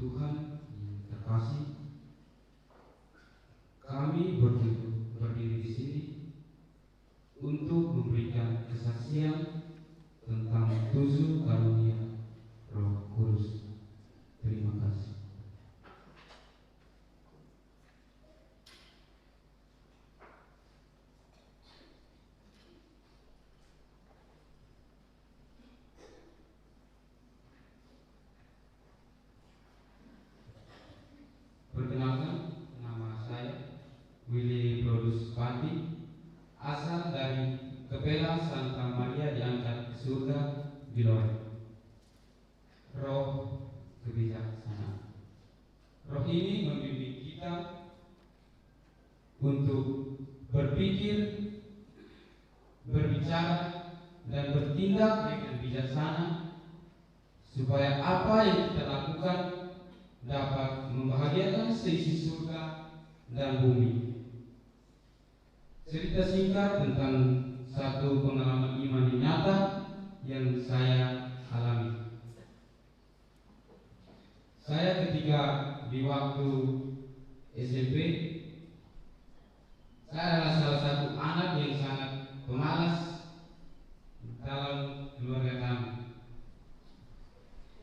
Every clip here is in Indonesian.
Tuhan yang terkasih, kami berdiri di sini untuk memberikan kesaksian tentang 7 karunia Roh Kudus. Terima kasih. Perkenalkan, nama saya Willy Brodus Pandi, asal dari Kepela Santa Maria Diangkat ke Surga di Loren. Roh kebijaksanaan. Roh ini membimbing kita untuk berpikir, berbicara, dan bertindak dengan bijaksana, supaya apa yang kita lakukan dapat membahagiakan seisi surga dan bumi. Cerita singkat tentang satu pengalaman iman yang nyata yang saya alami. Saya ketika di waktu SMP, saya adalah salah satu anak yang sangat pemalas dalam keluarga kami.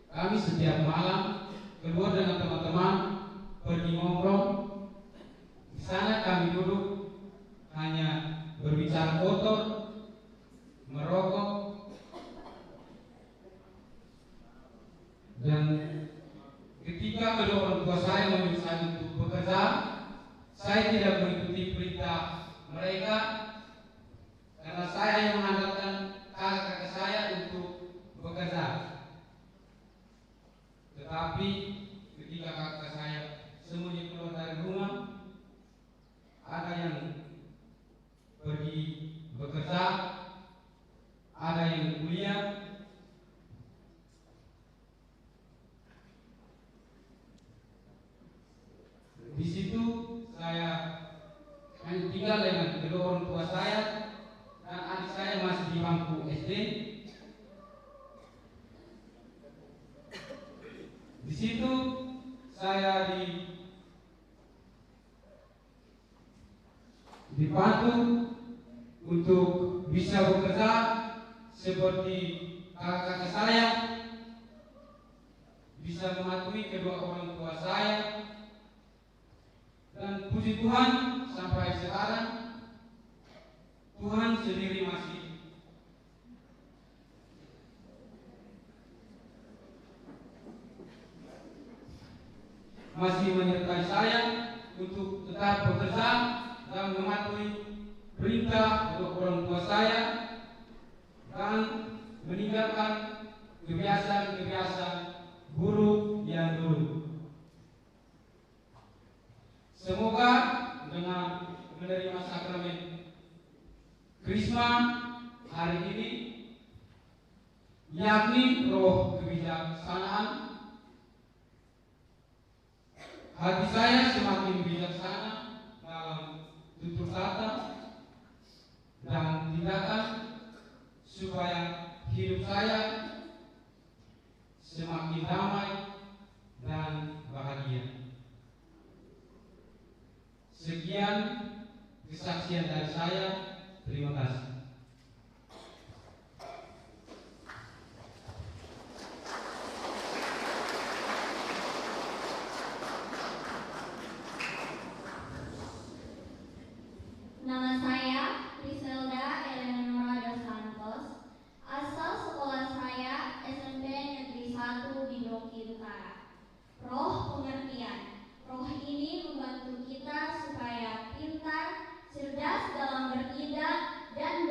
Kami setiap malam keluar dengan teman-teman pergi nongkrong. Di sana kami duduk hanya berbicara kotor, merokok, dan ketika kedua orang tua saya meminta saya untuk bekerja, saya tidak mengikuti perintah mereka karena saya yang mengandalkan kakak-kakak saya untuk bekerja. Tetapi ketika kakak saya semuanya keluar dari rumah, ada yang pergi bekerja, ada yang kuliah. Di situ saya hanya tinggal dengan kedua orang tua saya, dan adik saya masih di bangku SD. Di situ saya dibantu untuk bisa bekerja seperti kakak-kakak saya, bisa mematuhi kedua orang tua saya. Dan puji Tuhan, sampai sekarang Tuhan sendiri masih menyertai saya untuk tetap bekerja dan mematuhi perintah kedua orang tua saya dan meninggalkan kebiasaan-kebiasaan buruk yang dulu. Semoga dengan menerima sakramen Krisma hari ini, yakni roh kebijaksanaan, hati saya semakin bijaksana dalam tutur kata dan tindakan, supaya hidup saya semakin damai dan bahagia. Sekian kesaksian dari saya. Terima kasih. Nama saya Griselda Eleonora dos Santos. Asal sekolah saya SMP Negeri 1 di Doki Utara. Roh pengertian. Roh ini membantu kita supaya pintar, cerdas dalam bertindak, dan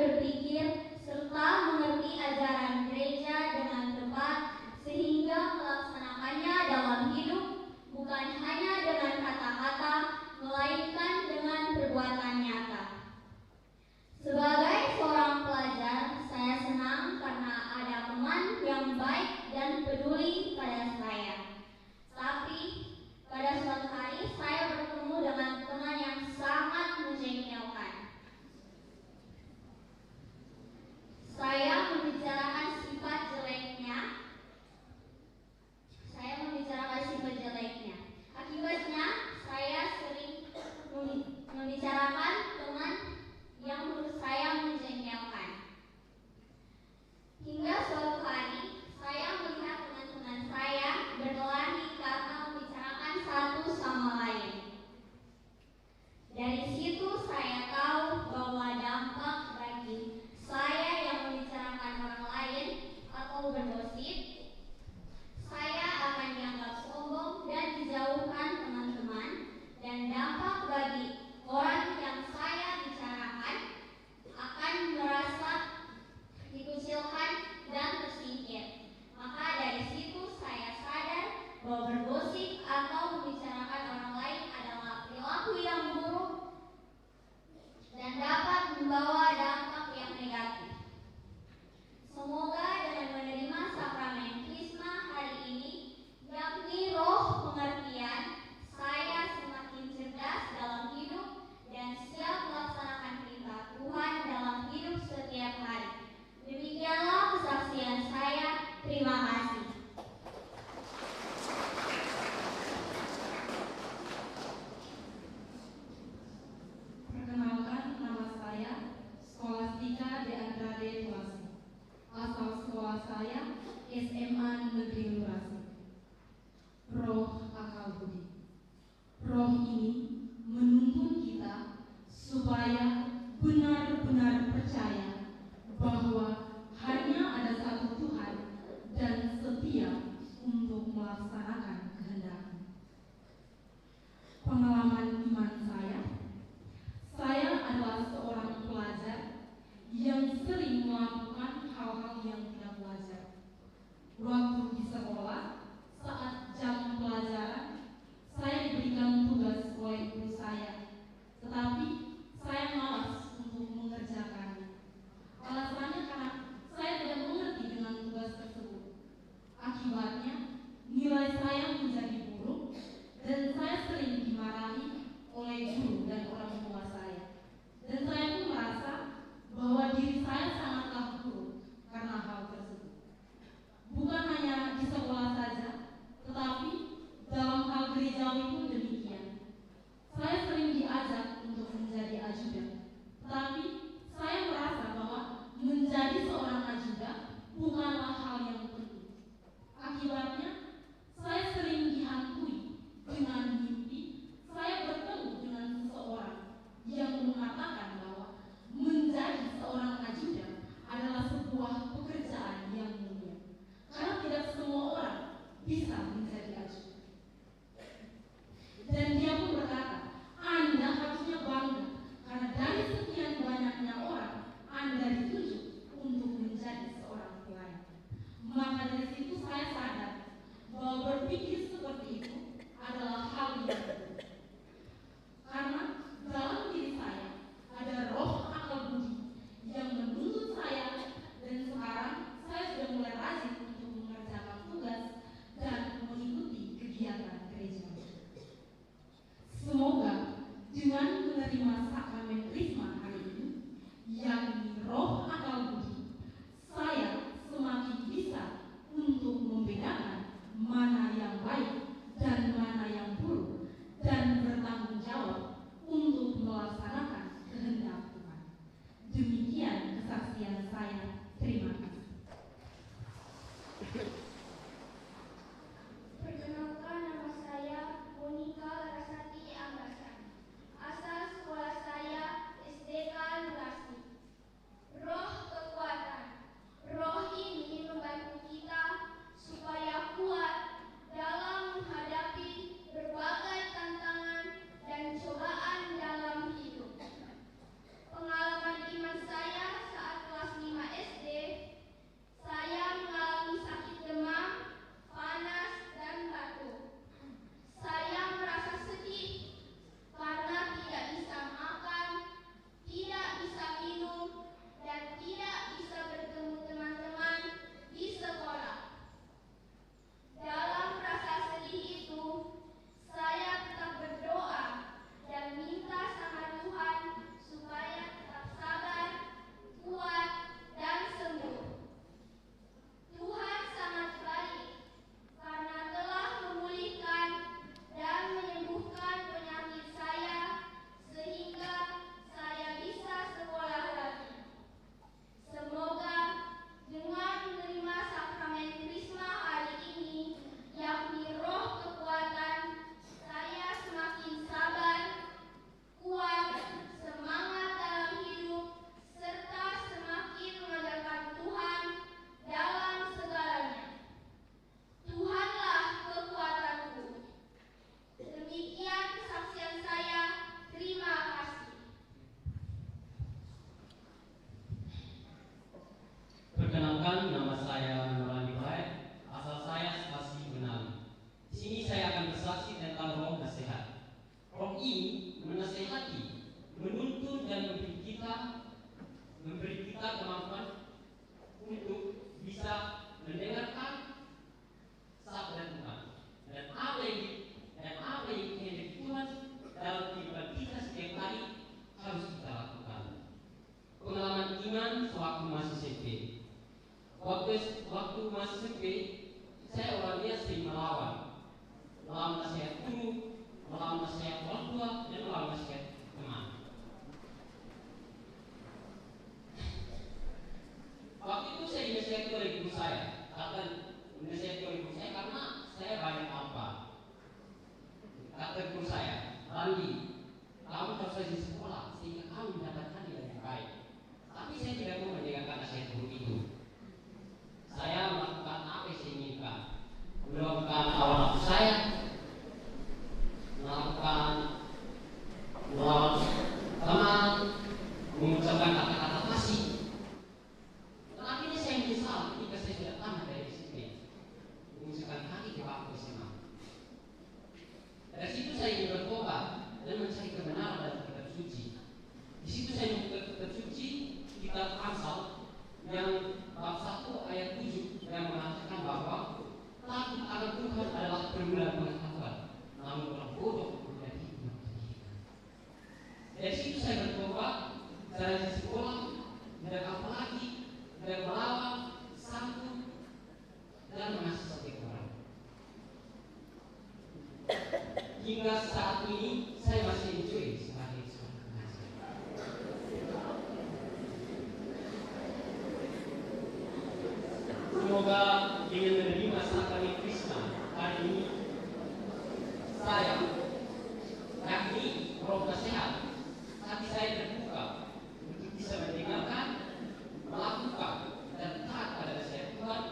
satu sama lain. Dari situ saya tahu bahwa dampak bagi saya yang membicarakan orang lain atau bergosip, saya akan dianggap sombong dan dijauhkan teman-teman, dan dampak bagi orang yang saya bicarakan akan merasa dikucilkan dan tersingkir. Maka dari situ saya sadar bahwa bergosip atau membicarakan orang lain adalah perilaku yang buruk dan dapat membawa dampak yang negatif. Semoga dengan menerima sakramen Krisma hari ini, yakni roh pengertian, saya semakin cerdas dalam hidup dan siap melaksanakan perintah Tuhan dalam hidup setiap hari. Demikianlah kesaksian saya. Terima kasih. Perkenalkan, nama saya Scholastica de Andrade Lurasi. Asal sekolah saya SMA Negeri Lurasi. Roh akal budi. Roh ini menuntun kita supaya benar-benar percaya bahwa hanya ada satu Tuhan dan setia untuk melaksanakan kehendak-Nya. Pengalaman iman saya adalah seorang pelajar yang sering melakukan hal-hal yang tidak wajar. Waktu di sekolah, saat jam pelajaran, saya diberikan tugas oleh guru saya, tetapi saya malas untuk mengerjakannya. Alasannya karena saya tidak mengerti dengan tugas tersebut. Akibatnya, nilai saya menjadi buruk dan saya sering dimarahi oleh guru dan orang tua saya. Dan saya pun merasa bahwa diri saya sangatlah buruk karena hal tersebut. Bukan hanya di sekolah saja, tetapi dalam hal gerejawi pun demikian. Saya sering diajak untuk menjadi ajudan, tetapi saya merasa bahwa menjadi seorang ajudan bukanlah hal yang penting. Akibatnya, saya sering dihantui dengan mimpi saya bertemu dengan seseorang yang mengatakan bahwa menjadi seorang ajudan adalah sebuah pekerjaan yang mulia, karena tidak semua orang bisa menjadi ajudan. Randi, kamu harus rajin sekolah sehingga kamu mendapatkan nilai yang baik. Tapi saya tidak mau meninggalkan anak saya buruk itu. Saya melakukan apa yang saya inginkan, melakukan awal nafsu saya, melakukan melawan teman, mengucapkan kata-kata fasih. Tetapi ini saya menyesal ketika saya sudah tamat dari SMP, mengucapkan kaki ke bangku SMA. Dari situ saya ingin bertobat dan mencari kebenaran dalam kitab suci. Di situ saya membuka kitab suci, kitab Amsal yang bab 1 ayat 7 yang mengatakan bahwa takut akan Tuhan adalah permulaan pengetahuan, namun orang bodoh kemudian hikmat pendidikan. Dari situ saya bertobat, saya di sekolah, tidak apa lagi, tidak melawan, santun, dan menasihati orang. Hingga saat ini saya masih enjoy sebagai seorang pengajar. Semoga dengan menerima sakrament Krisma hari ini saya yakni roh sehat, hati saya terbuka untuk bisa mendengarkan, melakukan, dan taat pada nasihat Tuhan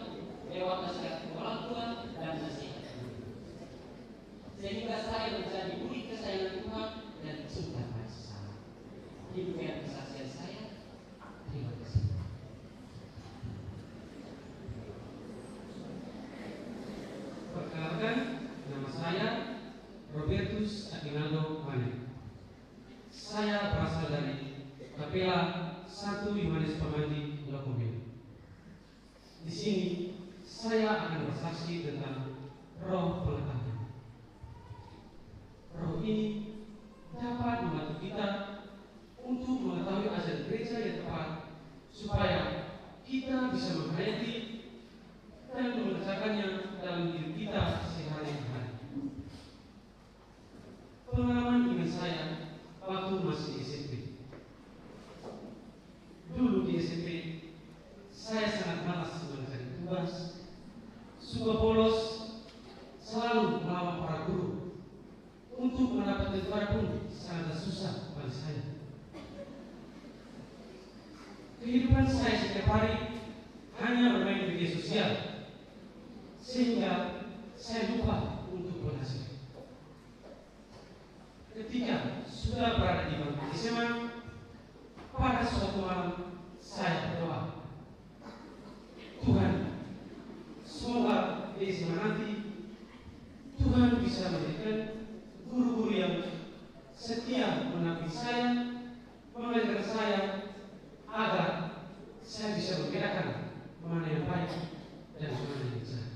lewat nasihat orang tua dan nasihat guru, sehingga saya menjadi murid kesayangan Tuhan dan cinta pada sesama. Demikian kesaksian saya. Terima kasih. Perkenalkan, nama saya Robertus Aguinaldo Mane. Saya berasal dari Kapela 1 Yohanes Pemandi Lokomel. Di sini saya akan bersaksi tentang roh pengetahuan. Roh ini dapat membantu kita untuk mengetahui ajaran gereja yang tepat, supaya kita bisa menghayati dan mengerjakannya dalam hidup kita sehari-hari. Pengalaman iman saya waktu masih di SMP. Dulu di SMP, saya sangat malas mengerjakan tugas, suka bolos, selalu melawan para guru. Untuk mendapatkan juara pun sangat susah bagi saya. Kehidupan saya setiap hari hanya bermain media sosial, sehingga saya lupa untuk belajar. Ketika sudah berada di bangku SMA, pada suatu malam saya berdoa, Tuhan, semoga di SMA nanti Tuhan bisa memberikan guru-guru yang setia menampingi saya, mengajarkan saya, agar saya bisa membedakan mana yang baik dan mana yang jahat.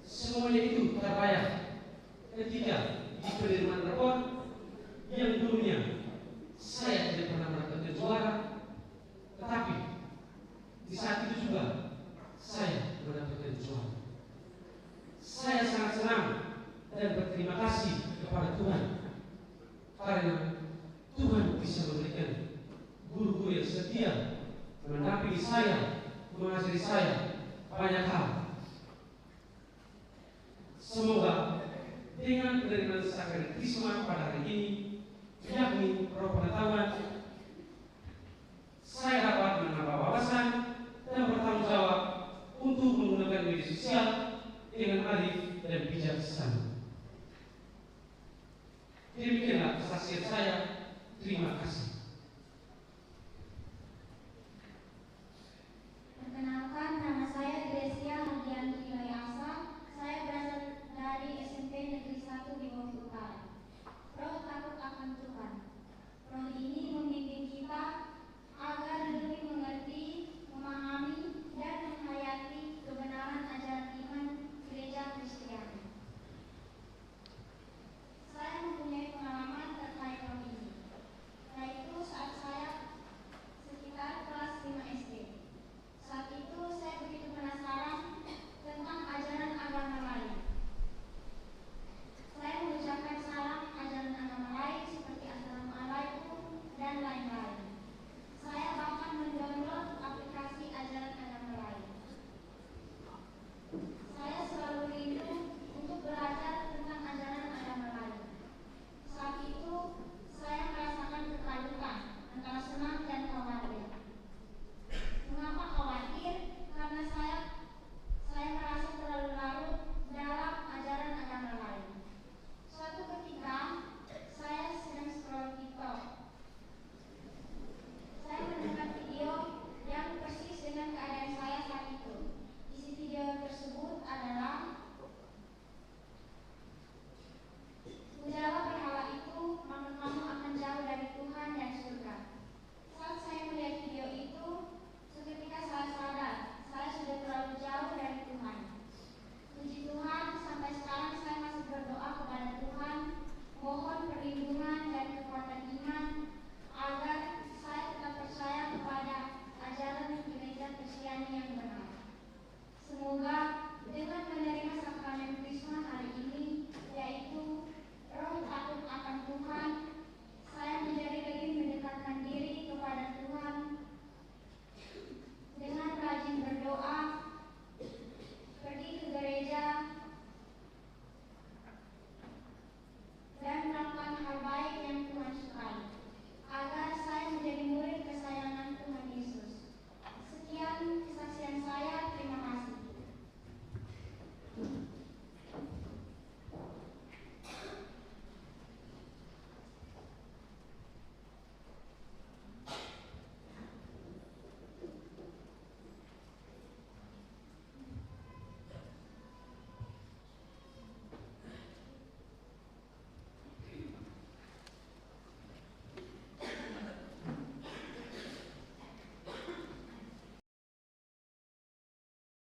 Semuanya itu terbayar ketika di penerimaan rapor yang dulunya saya tidak pernah mendapatkan juara, tetapi di saat itu juga saya mendapatkan juara. Saya sangat senang dan berterima kasih kepada Tuhan karena Tuhan bisa memberikan guru-guru yang setia mendampingi saya, mengajari saya banyak hal. Semoga dengan penerimaan sakrament Krisma pada hari ini, yakni roh pengetahuan, saya dapat menambah wawasan dan bertanggung jawab untuk menggunakan media sosial dengan arif dan bijaksana. Demikianlah kesaksian saya. Terima kasih.